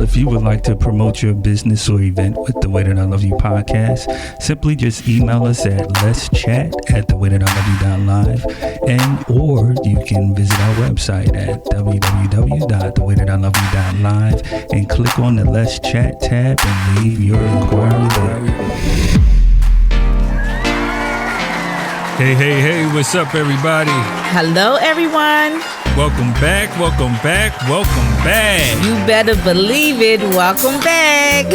all, if you would like to promote your business or event with The Way That I Love You podcast, simply just email us at letschat@thewaythatIloveyou.live, and or you can visit our website at www.thewaythatIloveyou.live and click on the Let's Chat tab and leave your inquiry there. Hey, what's up, everybody? Hello, everyone. Welcome back. You better believe it. Welcome back.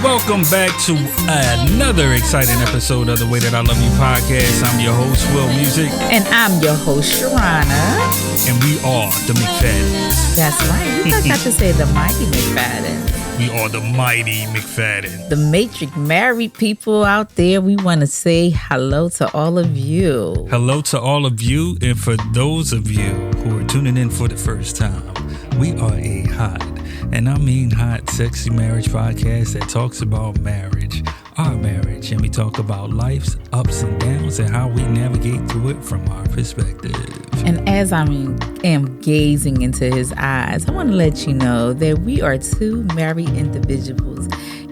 Welcome back to another exciting episode of The Way That I Love You podcast. I'm your host, Willmusiqk. And I'm your host, Sherona. And we are the McFaddens. That's right. You got to say the mighty McFaddens. We are the mighty McFadden. The Matrix married people out there, we want to say hello to all of you. Hello to all of you. And for those of you who are tuning in for the first time, we are a hot, and I mean hot, sexy marriage podcast that talks about marriage, our marriage, and we talk about life's ups and downs and how we navigate through it from our perspective. And as I am gazing into his eyes, I want to let you know that we are two married individuals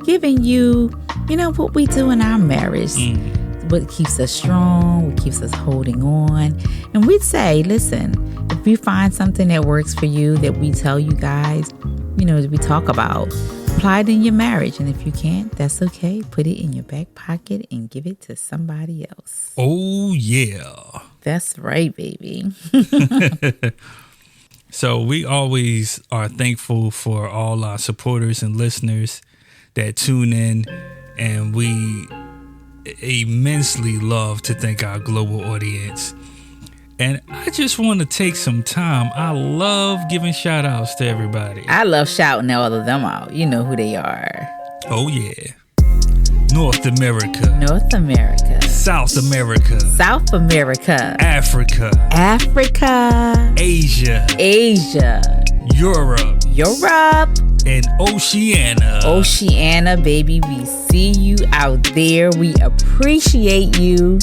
giving you, what we do in our marriage. What keeps us strong, what keeps us holding on. And we'd say, listen, if you find something that works for you that we tell you guys, that we talk about, apply it in your marriage. And if you can't, that's okay. Put it in your back pocket and give it to somebody else. Oh, yeah. That's right, baby. So we always are thankful for all our supporters and listeners that tune in, and we immensely love to thank our global audience. And I just want to take some time. I love giving shout outs to everybody. I love shouting all of them out. You know who they are. Oh, yeah. North America. North America. South America. South America. Africa. Africa. Asia. Asia. Europe. Europe. And Oceania. Oceania, baby. We see you out there. We appreciate you.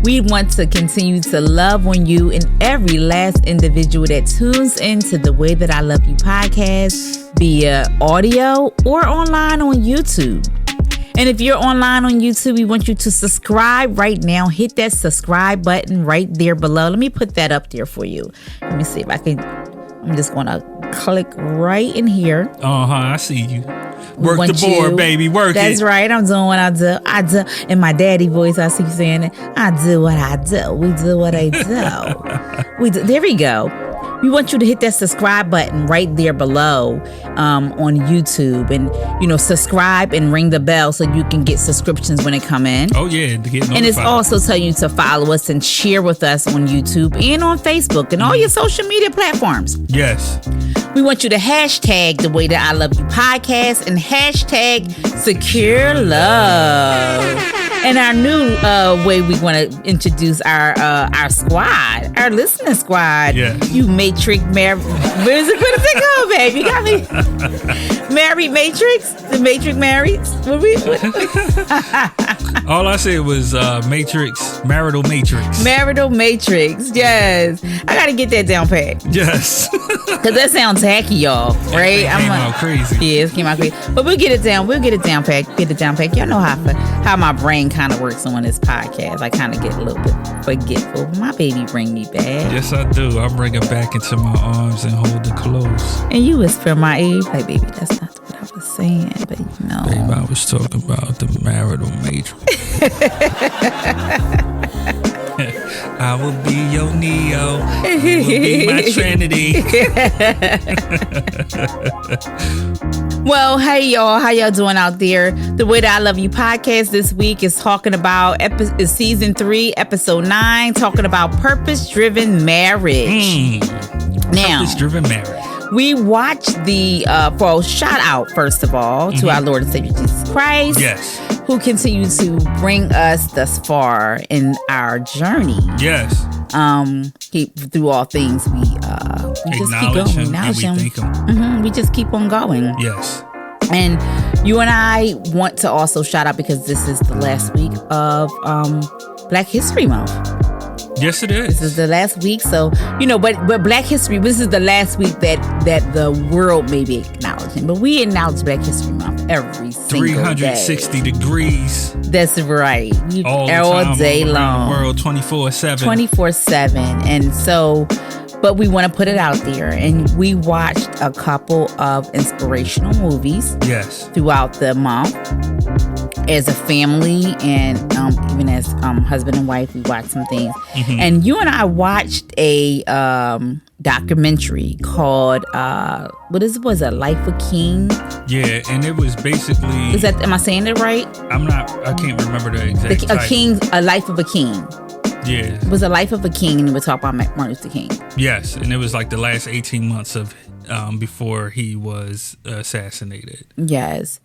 We want to continue to love on you and every last individual that tunes into The Way That I Love You podcast via audio or online on YouTube. And if you're online on YouTube, we want you to subscribe right now. Hit that subscribe button right there below. Let me put that up there for you. Let me see if I can. I'm just going to click right in here. I see you. Work the board, baby. Work it. That's right. I'm doing what I do. I do. In my daddy voice, I see you saying it. I do what I do. We do what I do. We do. There we go. We want you to hit that subscribe button right there below on YouTube, and subscribe and ring the bell so you can get subscriptions when they come in. Oh yeah, to get notified. And it's also telling you to follow us and share with us on YouTube and on Facebook and all your social media platforms. Yes. We want you to hashtag The Way That I Love You podcast and hashtag Secure Love. And our new way we want to introduce our squad, our listening squad. Yeah. You Matrix married. What is it called, baby? You got me. Married Matrix? The Matrix married? All I said was Matrix, marital Matrix. Marital Matrix, yes. I got to get that down pat. Yes. Because that sounds tacky, y'all, right? It came out crazy. Yeah, it came out crazy. But we'll get it down. We'll get it down pat. Y'all know how my brain kind of works on this podcast. I kind of get a little bit forgetful. My baby bring me back. Yes, I do. I bring her back into my arms and hold her close. And you whisper in my ear, like, baby, that's not what I was saying, but Babe, I was talking about the marital matrix. I will be your Neo. You will be my Trinity. Well, hey y'all, how y'all doing out there? The Way That I Love You podcast this week is talking about season 3, episode 9, talking about purpose-driven marriage. Now, purpose-driven marriage. We watched for a shout out, first of all, to our Lord and Savior Jesus Christ. Yes. Who continues to bring us thus far in our journey. Yes. Through all things, we just keep going. We just keep on going. Yes. And you and I want to also shout out, because this is the last week of Black History Month. Yes, it is. This is the last week. So, but Black History, this is the last week that the world may be acknowledging. But we acknowledge Black History Month every single 360 day. degrees. That's right. All day long. The world 24/7. 24/7. And so, but we want to put it out there. And we watched a couple of inspirational movies. Yes. Throughout the month. As a family and even as husband and wife, we watched some things. Mm-hmm. And you and I watched a documentary called was it Life of King? Yeah, and it was basically. Am I saying it right? I can't remember the exact title. A Life of a King. Yeah. It was a Life of a King, and we talk about Martin Luther King. Yes, and it was like the last 18 months of before he was assassinated. Yes.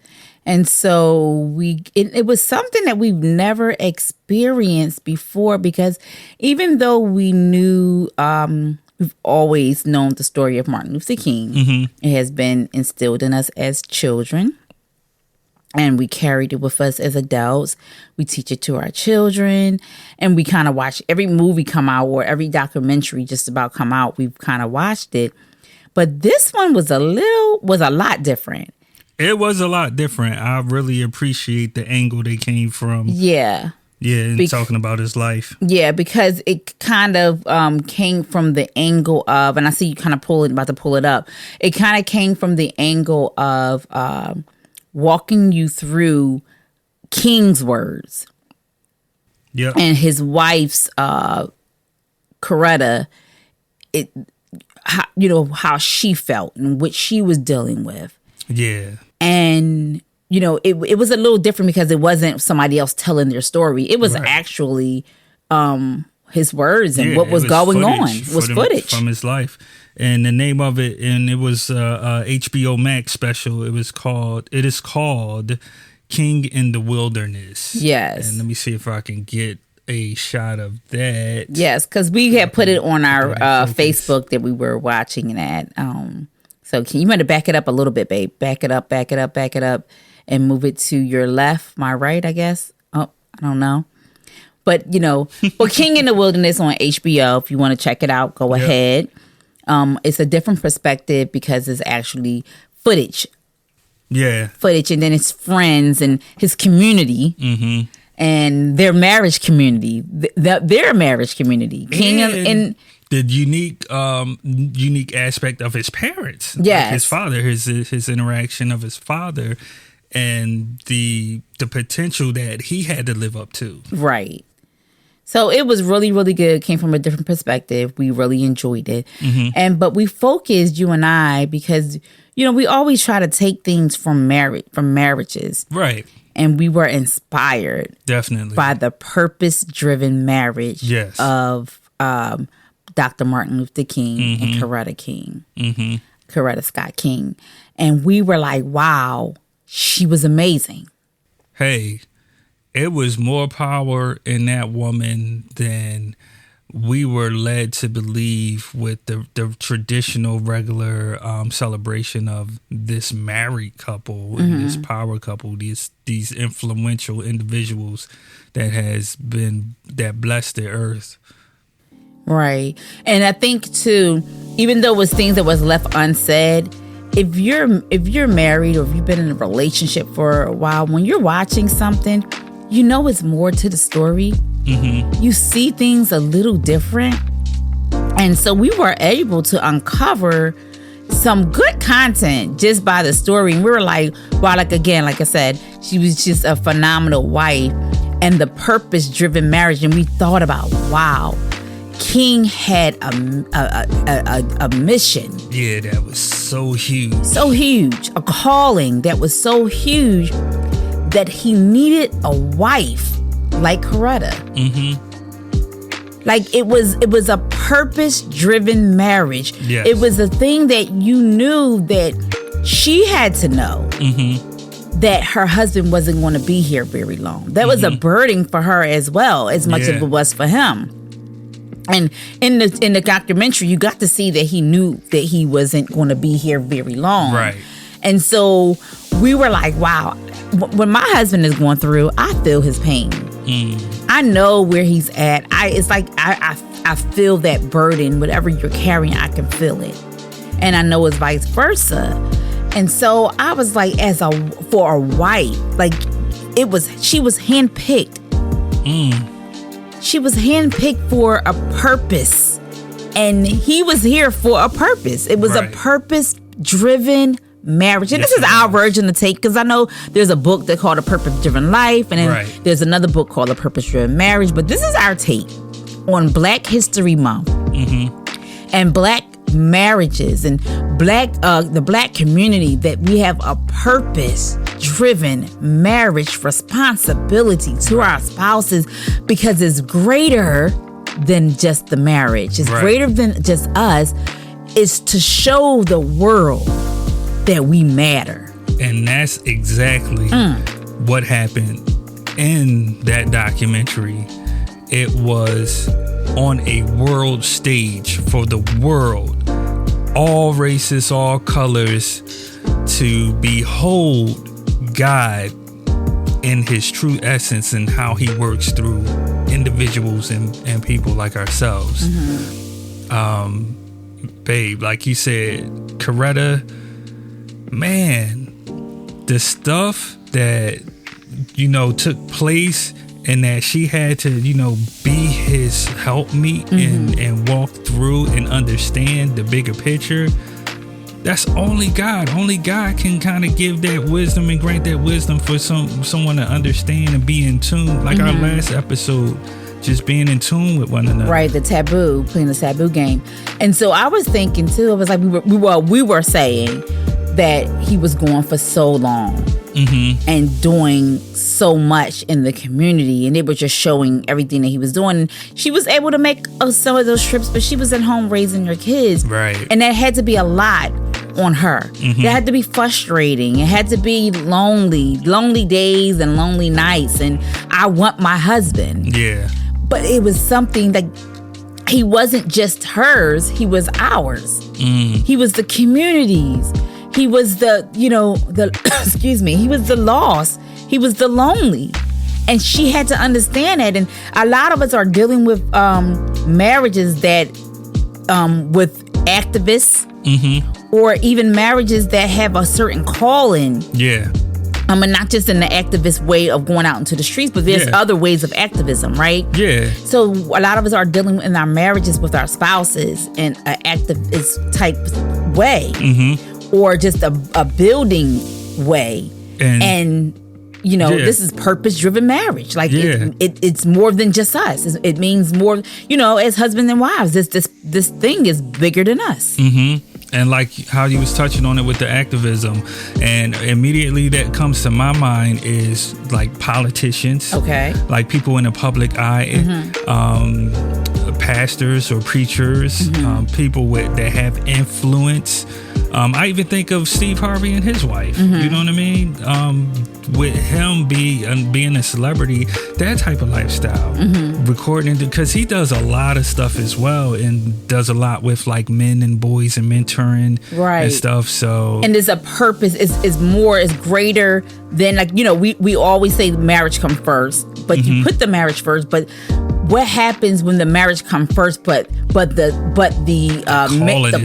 And so it was something that we've never experienced before, because even though we knew, we've always known the story of Martin Luther King, mm-hmm. It has been instilled in us as children, and we carried it with us as adults. We teach it to our children, and we kind of watch every movie come out or every documentary just about come out. We've kind of watched it, but this one was a lot different. It was a lot different. I really appreciate the angle they came from. Yeah. Yeah, and talking about his life. Yeah, because it kind of came from the angle of, and I see you kind of about to pull it up. It kind of came from the angle of walking you through King's words. Yeah. And his wife's Coretta, how she felt and what she was dealing with. Yeah. And, it was a little different because it wasn't somebody else telling their story. It was actually his words and what was going on. It was footage from his life. And the name of it, and it was a HBO Max special. It is called King in the Wilderness. Yes. And let me see if I can get a shot of that. Yes, because we had put it on our Facebook that we were watching that. So you want to back it up a little bit, babe. Back it up, and move it to your left, my right, I guess. Oh, I don't know. But, well, King in the Wilderness on HBO, if you want to check it out, go ahead. It's a different perspective because it's actually footage. Yeah. Footage, and then his friends and his community. Mm-hmm. And their marriage community. Their marriage community. King and the unique aspect of his parents. Yes. Like his father, his interaction of his father, and the potential that he had to live up to. Right. So it was really, really good. It came from a different perspective. We really enjoyed it. Mm-hmm. But we focused, you and I, because, we always try to take things from marriages. Right. And we were inspired. Definitely. By the purpose-driven marriage of Dr. Martin Luther King mm-hmm. and Coretta King. Mm-hmm. Coretta Scott King. And we were like, wow, she was amazing. Hey, it was more power in that woman than we were led to believe with the traditional regular celebration of this married couple, mm-hmm. this power couple, these influential individuals that blessed the earth. Right. And I think too, even though it was things that was left unsaid, if you're married or if you've been in a relationship for a while, when you're watching something, it's more to the story. Mm-hmm. You see things a little different. And so we were able to uncover some good content just by the story. And we were like, wow, like I said, she was just a phenomenal wife, and the purpose-driven marriage. And we thought about, wow, King had a mission. Yeah, that was so huge. So huge. A calling that was so huge that he needed a wife like Coretta. Mm-hmm. Like it was a purpose-driven marriage. Yes. It was a thing that you knew that she had to know. Mm-hmm. That her husband wasn't going to be here very long. That mm-hmm. was a burden for her as well, as much as it was for him. And in the documentary, you got to see that he knew that he wasn't going to be here very long. Right. And so we were like, wow, when my husband is going through, I feel his pain. I I know where he's at. It's like I feel that burden. Whatever you're carrying, I can feel it. And I know it's vice versa. And so I was like, for a wife, like she was handpicked. She was handpicked for a purpose. And he was here for a purpose. It was a purpose-driven marriage. And this is our version of take, because I know there's a book that called A Purpose-Driven Life, and then there's another book called A Purpose-Driven Marriage. But this is our take on Black History Month and Black marriages and the Black community, that we have a purpose-driven marriage responsibility to our spouses, because it's greater than just the marriage. It's greater than just us. It's to show the world that we matter. And that's exactly what happened in that documentary. It was on a world stage for the world, all races, all colors, to behold God in his true essence and how he works through individuals and people like ourselves. Babe, like you said, Coretta, man, the stuff that, took place, and that she had to, be his helpmeet and walk through and understand the bigger picture. That's only God. Only God can kind of give that wisdom and grant that wisdom for someone to understand and be in tune. Like our last episode, just being in tune with one another. Right, playing the taboo game. And so I was thinking too, it was like we were saying that he was going for so long and doing so much in the community, and they were just showing everything that he was doing. And she was able to make some of those trips, but she was at home raising her kids. Right. And that had to be a lot on her. It had to be frustrating. It had to be lonely days and lonely nights. And I want my husband. Yeah. But it was something that he wasn't just hers, he was ours. He was the community's. He was the excuse me, he was the lost. He was the lonely. And she had to understand that. And a lot of us are dealing with marriages that with activists or even marriages that have a certain calling. Yeah. And not just in the activist way of going out into the streets, but there's other ways of activism, right? Yeah. So a lot of us are dealing in our marriages with our spouses in an activist type way, or just a building way. And this is purpose-driven marriage. Like it's more than just us. It means more, as husbands and wives. This thing is bigger than us. And like how you was touching on it with the activism, and immediately that comes to my mind is like politicians, like people in the public eye, pastors or preachers, people that have influence. I even think of Steve Harvey and his wife. You know what I mean? With him being a celebrity, that type of lifestyle, recording, because he does a lot of stuff as well, and does a lot with like men and boys and mentoring and stuff. So, and there's a purpose. Is greater than, like, we always say marriage come first, but you put the marriage first, but what happens when the marriage come first, but the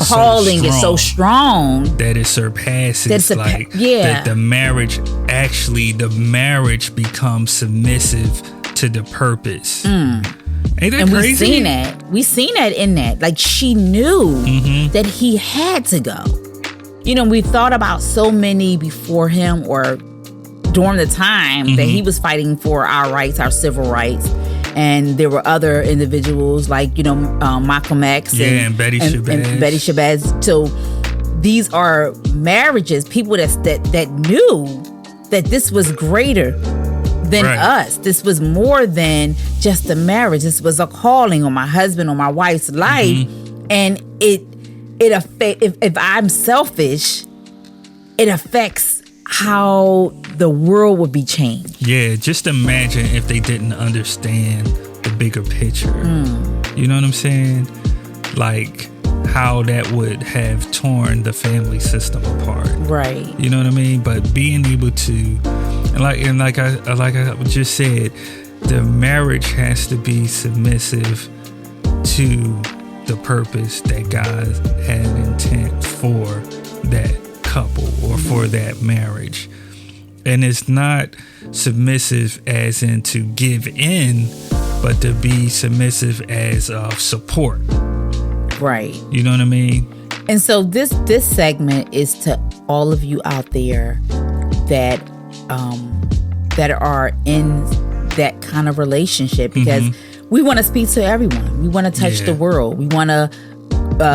calling is so strong that it surpasses the marriage becomes submissive to the purpose. Ain't that crazy? We seen that in that. Like, she knew that he had to go. We thought about so many before him or during the time that he was fighting for our rights, our civil rights. And there were other individuals like, Malcolm X and Betty Shabazz. So these are marriages, people that knew that this was greater than us. This was more than just a marriage. This was a calling on my husband or my wife's life. And it affects, if I'm selfish, it affects how the world would be changed. Yeah, just imagine if they didn't understand the bigger picture. You know what I'm saying? Like how that would have torn the family system apart. Right. You know what I mean? But being able to, and like I just said, the marriage has to be submissive to the purpose that God had intent for that couple or for that marriage. And it's not submissive as in to give in, but to be submissive as of support. Right. You know what I mean? And so this segment is to all of you out there that are in that kind of relationship, because we want to speak to everyone. We want to touch the world. We want to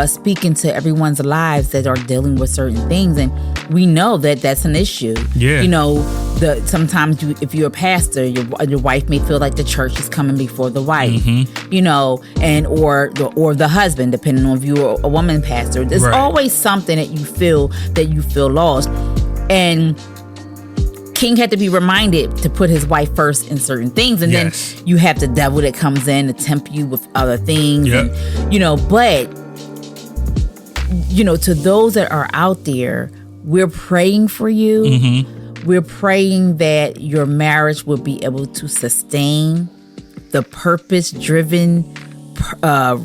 speak into everyone's lives that are dealing with certain things, and we know that that's an issue. Yeah. You know, sometimes if you're a pastor, your wife may feel like the church is coming before the wife. You know, and or the husband, depending on if you're a woman pastor. There's always something that you feel lost, and King had to be reminded to put his wife first in certain things, and then you have the devil that comes in to tempt you with other things. And, you know, but you know, to those that are out there, we're praying for you. We're praying that your marriage will be able to sustain the purpose-driven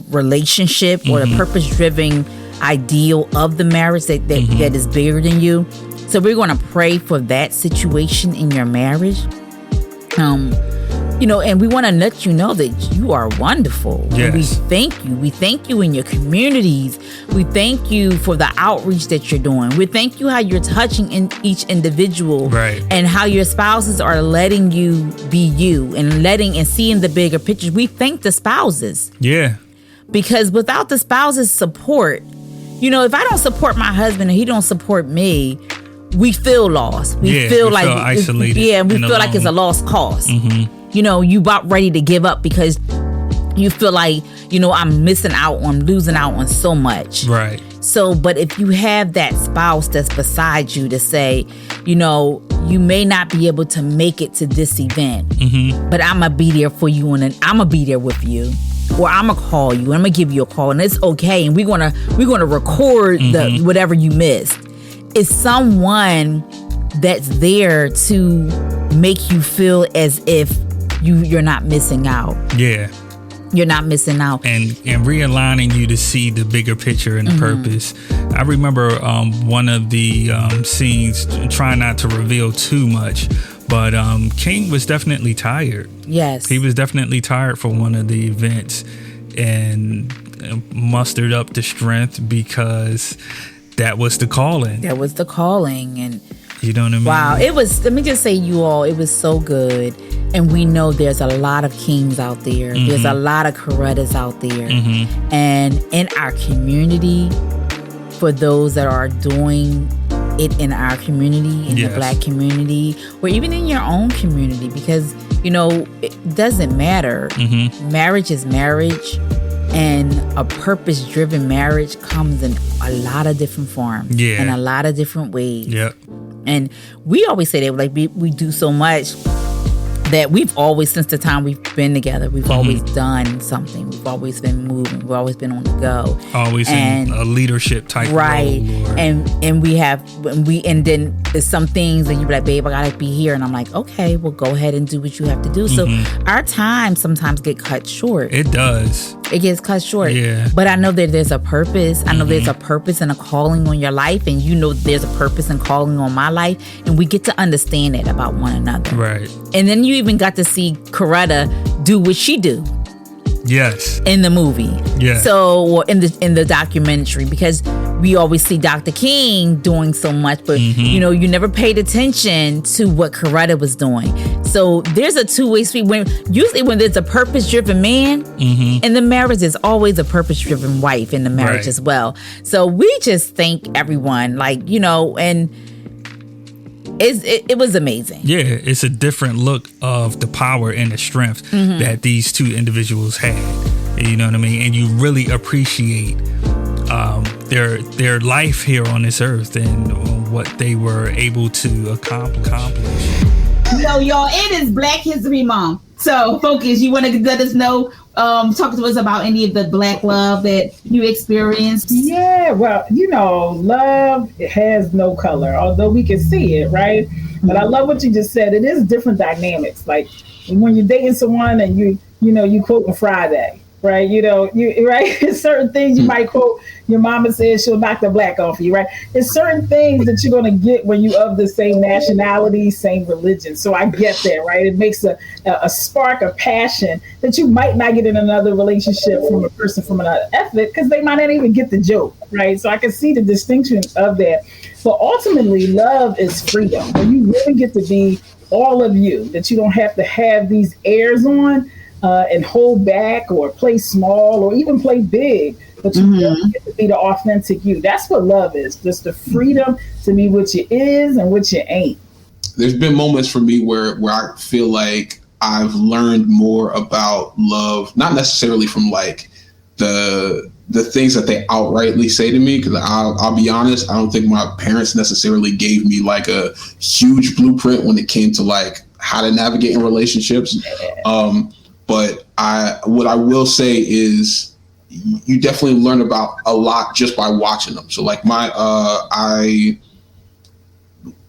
relationship or the purpose-driven ideal of the marriage that is bigger than you. So we're going to pray for that situation in your marriage. You know, and we want to let you know that you are wonderful. Yes. We thank you. We thank you in your communities. We thank you for the outreach that you're doing. We thank you how you're touching in each individual, and how your spouses are letting you be you and seeing the bigger picture. We thank the spouses. Yeah. Because without the spouses' support, you know, if I don't support my husband and he don't support me, we feel lost. We feel isolated. And we feel like it's a lost cause. You know, you about ready to give up because you feel like, you know, I'm losing out on so much. Right. So, but if you have that spouse that's beside you to say, you know, you may not be able to make it to this event, but I'm going to be there for you, and I'm going to be there with you. Or I'm gonna call you and I'm gonna give you a call, and it's okay, and we're gonna record the whatever you missed. It's someone that's there to make you feel as if you're not missing out. Yeah. You're not missing out. And realigning you to see the bigger picture and the purpose. I remember one of the scenes, trying not to reveal too much, but King was definitely tired. Yes. He was definitely tired for one of the events and mustered up the strength because that was the calling. That was the calling. And you know what I mean? Wow. It was, let me just say, you all, it was so good. And we know there's a lot of Kings out there. There's a lot of Corettas out there. And in our community, for those that are doing it in our community, in the Black community, or even in your own community, because, you know, it doesn't matter. Marriage is marriage, and a purpose-driven marriage comes in a lot of different forms, in a lot of different ways. And we always say that, like, we do so much that we've always, since the time we've been together, we've always done something. We've always been moving. We've always been on the go. Always in a leadership type role. And then there's some things that you be like, babe, I gotta be here. And I'm like, okay, well, go ahead and do what you have to do. So our time sometimes get cut short. It does. It gets cut short. But I know that there's a purpose. I know there's a purpose and a calling on your life. And you know there's a purpose and calling on my life. And we get to understand it about one another. Right. And then you even got to see Coretta do what she do. Yes. In the movie. Yeah. So, or in the documentary, because we always see Dr. King doing so much, but you know, you never paid attention to what Coretta was doing. So there's a two-way street. Usually when there's a purpose-driven man in the marriage, there's always a purpose-driven wife in the marriage as well. So we just thank everyone, like, you know, and it was amazing. Yeah, it's a different look of the power and the strength that these two individuals had. You know what I mean? And you really appreciate their life here on this earth and what they were able to accomplish. No, y'all, it is Black History Month. So, Focus, you want to let us know, talk to us about any of the Black love that you experienced? Yeah, well, you know, love has no color, although we can see it, right? But I love what you just said. It is different dynamics. Like when you're dating someone and you quoting Friday, right? Right. Certain things you might quote. Your mama says she'll knock the black off you, right? It's certain things that you're going to get when you of the same nationality, same religion. So I get that, right? It makes a spark of passion that you might not get in another relationship from a person from another ethnic, because they might not even get the joke, right? So I can see the distinction of that. But ultimately, love is freedom. When you really get to be all of you, that you don't have to have these airs on and hold back or play small or even play big, but you really get to be the authentic you. That's what love is, just the freedom to be what you is and what you ain't. There's been moments for me where I feel like I've learned more about love, not necessarily from like the things that they outrightly say to me, because I'll be honest, I don't think my parents necessarily gave me like a huge blueprint when it came to like how to navigate in relationships. But what I will say is you definitely learn about a lot just by watching them. So like I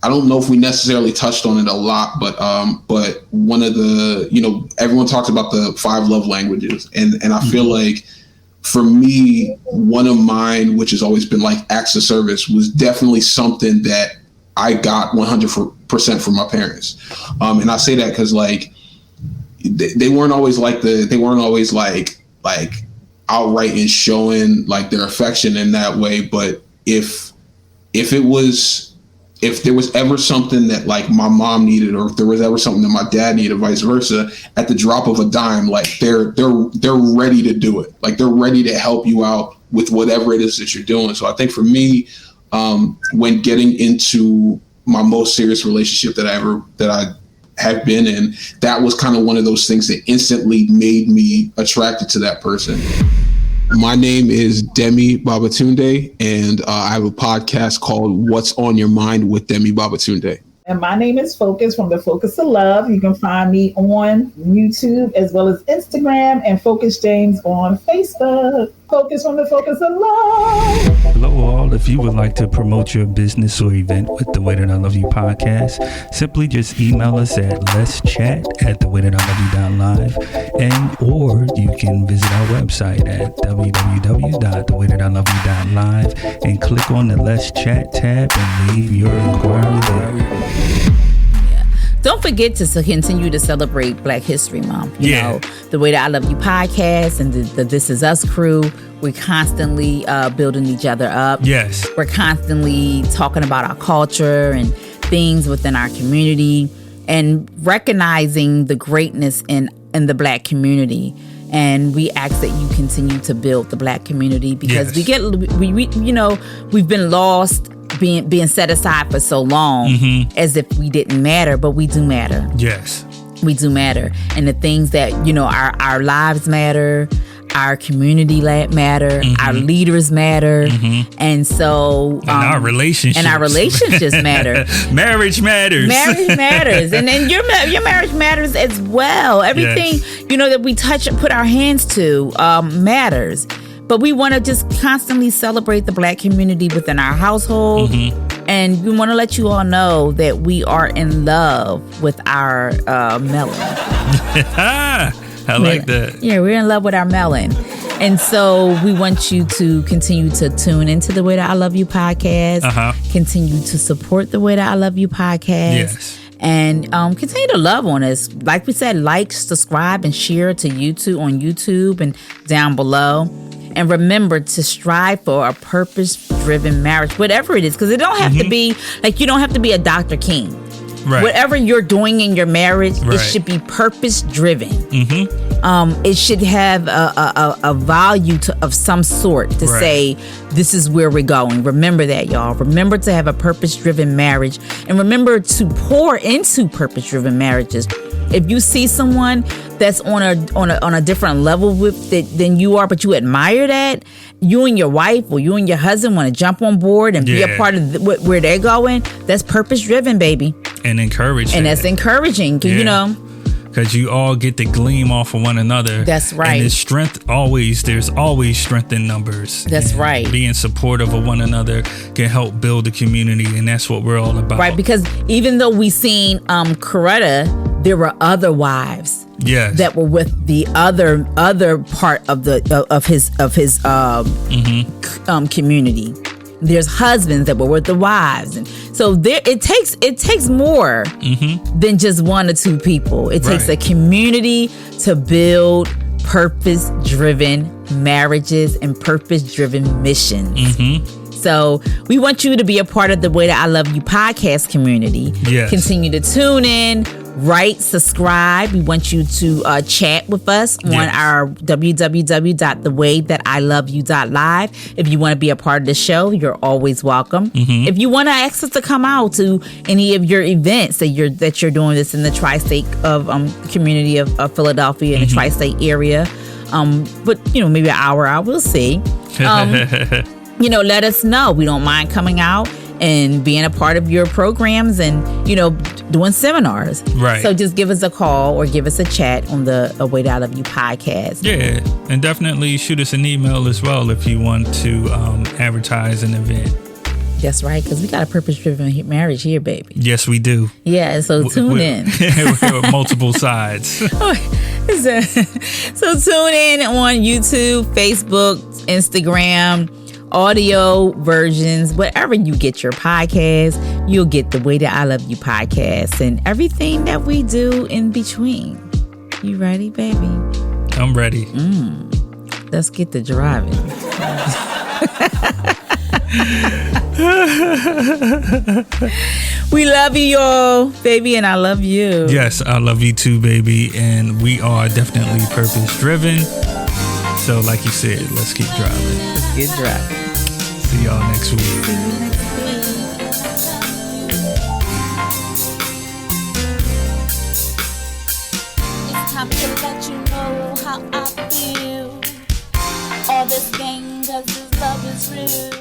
don't know if we necessarily touched on it a lot, but one of the, everyone talks about the 5 love languages, and I feel like for me, one of mine, which has always been like acts of service, was definitely something that I got 100% from my parents. And I say that because like they weren't always like outright in showing like their affection in that way. But if there was ever something that like my mom needed, or if there was ever something that my dad needed, vice versa, at the drop of a dime, like they're ready to do it. Like they're ready to help you out with whatever it is that you're doing. So I think for me, when getting into my most serious relationship that I have been in, that was kind of one of those things that instantly made me attracted to that person. My name is Demi Babatunde, and I have a podcast called What's on Your Mind with Demi Babatunde. And my name is Focus from the Focus of Love. You can find me on YouTube as well as Instagram, and Focus James on Facebook. Focus from the Focus of Love. Hello all. If you would like to promote your business or event with The Way That I Love You podcast, simply just email us at let'schat@thewaythatIloveyou.live, or you can visit our website at www.thewaythatIloveyou.live and click on the Let's Chat tab and leave your inquiry there. Don't forget to continue to celebrate Black History Month. You know, The Way That I Love You podcast and the This Is Us crew, we're constantly building each other up. Yes. We're constantly talking about our culture and things within our community and recognizing the greatness in the Black community. And we ask that you continue to build the Black community, because we've been lost, being set aside for so long, as if we didn't matter, but we do matter. Yes, we do matter, and the things that our lives matter, our community matter, our leaders matter, and so and our relationships matter. Marriage matters, and then your marriage matters as well. Everything that we touch and put our hands to matters. But we want to just constantly celebrate the Black community within our household. And we want to let you all know that we are in love with our melon. I like that. Yeah, we're in love with our melon. And so we want you to continue to tune into The Way That I Love You podcast. Continue to support The Way That I Love You podcast. Yes. And continue to love on us. Like we said, like, subscribe, and share to YouTube on YouTube and down below. And remember to strive for a purpose-driven marriage, whatever it is, because it don't have to be like, you don't have to be a Dr. King. Right. Whatever you're doing in your marriage, it should be purpose-driven. It should have a value of some sort to say, this is where we're going. Remember that, y'all. Remember to have a purpose-driven marriage, and remember to pour into purpose-driven marriages. If you see someone that's on a different level than you are, but you admire that, you and your wife or you and your husband want to jump on board and be a part of where they're going, that's purpose driven, baby. And encourage. And that's encouraging, because because you all get to gleam off of one another. That's right. And there's always strength in numbers. That's and right. Being supportive of one another can help build a community, and that's what we're all about. Right, because even though we seen Coretta, there were other wives. Yes. That were with the other part of his community. There's husbands that were with the wives, and so it takes more than just one or two people. It takes a community to build purpose-driven marriages and purpose-driven missions. So we want you to be a part of the Way That I Love You podcast community. Yes. Continue to tune in, write, subscribe. We want you to chat with us on our www.thewaythatIloveyou.live. If you want to be a part of the show, you're always welcome. If you want to ask us to come out to any of your events that you're doing this in the tri-state of community of Philadelphia and the tri-state area, but maybe an hour out, we'll see. Let us know. We don't mind coming out and being a part of your programs and, doing seminars. Right. So just give us a call or give us a chat on the Way That I Love You podcast. Yeah. And definitely shoot us an email as well if you want to advertise an event. That's right, because we got a purpose-driven marriage here, baby. Yes, we do. Yeah, so tune in. With multiple sides. So tune in on YouTube, Facebook, Instagram, audio versions, wherever you get your podcast, you'll get the Way That I Love You podcast and everything that we do in between. You ready, baby? I'm ready. Let's get to driving. We love you, y'all, baby, and I love you. Yes, I love you too, baby, and we are definitely purpose driven. So like you said, let's keep driving. Let's get driving. See y'all next week. See you next week. It's time to let you know how I feel. All this game, 'cause this love is real.